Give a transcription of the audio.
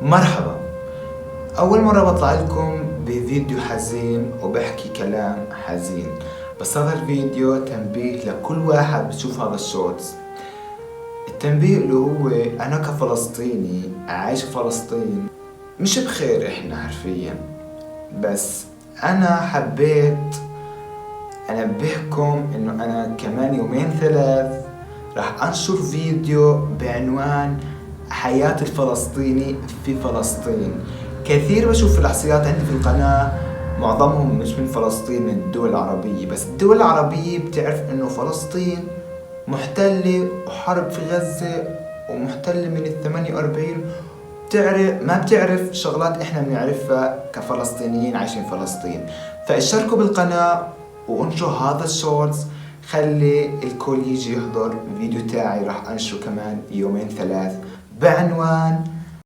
مرحبا. أول مرة بطلع لكم بفيديو حزين وبحكي كلام حزين، بس هذا الفيديو تنبيه لكل واحد بشوف هذا الشورتس. التنبيه اللي هو أنا كفلسطيني عايش في فلسطين مش بخير إحنا حرفيا، بس أنا حبيت أنبهكم إنه أنا كمان يومين ثلاث راح أنشر فيديو بعنوان حياة الفلسطيني في فلسطين. كثير بشوف الإحصائيات عندي في القناة معظمهم مش من فلسطين، من الدول العربية، بس الدول العربية بتعرف إنه فلسطين محتلة وحرب في غزة ومحتلة من 48، ما بتعرف شغلات إحنا بنعرفها كفلسطينيين عايشين في فلسطين. فاشتركوا بالقناة وانشروا هذا الشورتس، خلي الكل يجي يحضر الفيديو تاعي، راح انشره كمان يومين ثلاث بعنوان